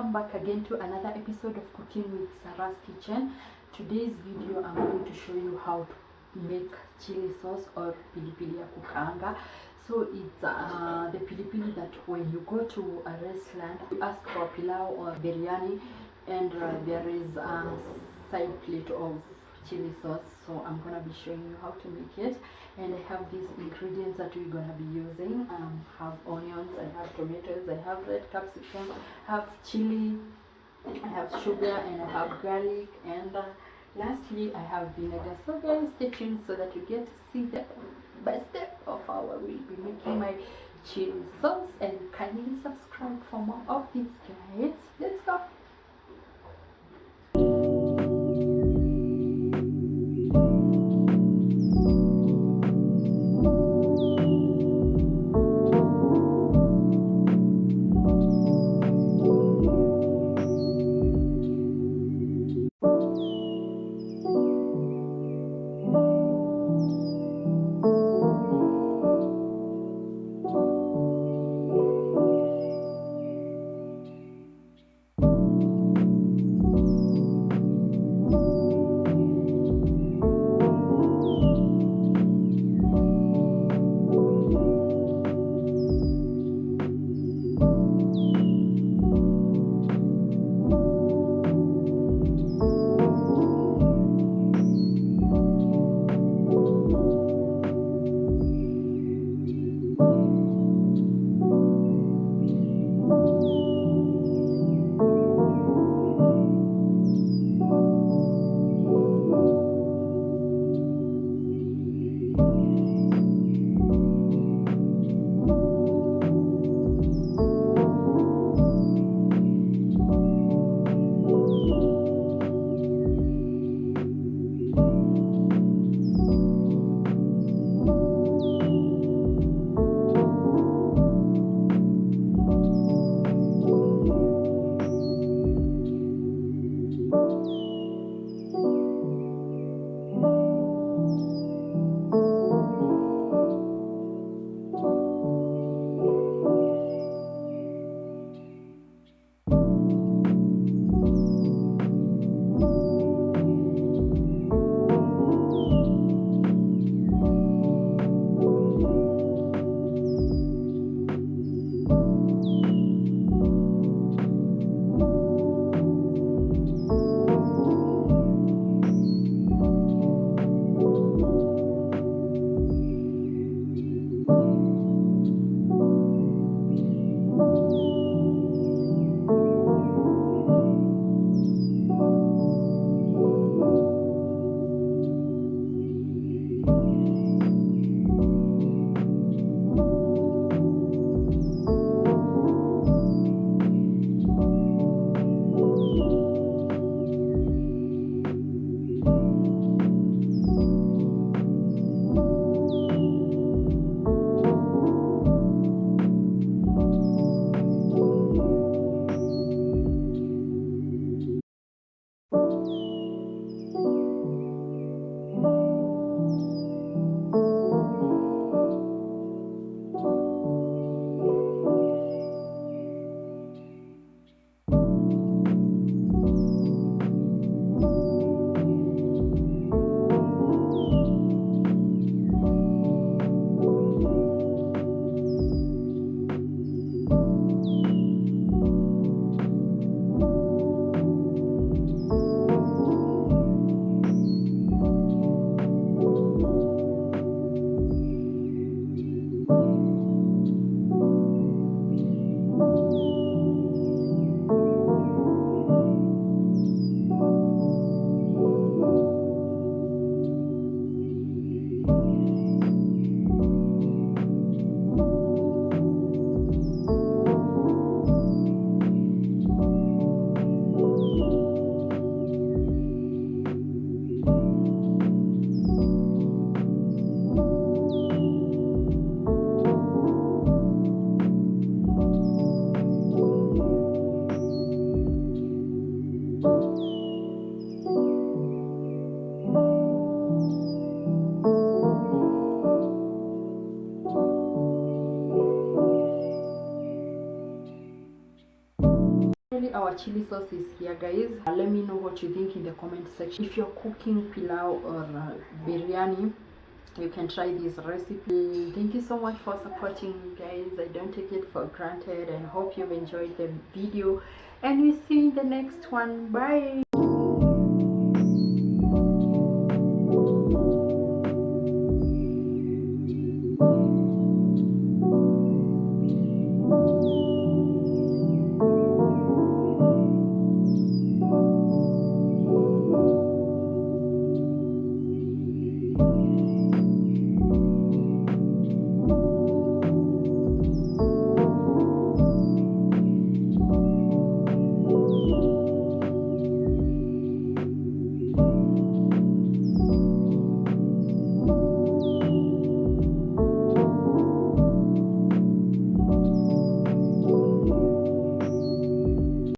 welcome back again to another episode of Cooking with Sarah's Kitchen. Today's video I'm going to show you how to make chili sauce or pilipili ya kukaanga. So it's the pilipili that when you go to a restaurant you ask for pilau or biryani and there is a side plate of chili sauce. So I'm gonna be showing you how to make it, and I have these ingredients that we're gonna be using. I have onions, I have tomatoes, I have red capsicum, I have chili, I have sugar, and I have garlic, and lastly I have vinegar. So guys, stay tuned so that you get to see the by step of how I will be making my chili sauce, and kindly subscribe for more of these guys. Let's go. chili sauce is here, guys. Let me know what you think in the comment section. If you're cooking pilau or biryani, you can try this recipe. Thank you so much for supporting me, guys. I don't take it for granted, and hope you've enjoyed the video, and we see you in the next one. Bye.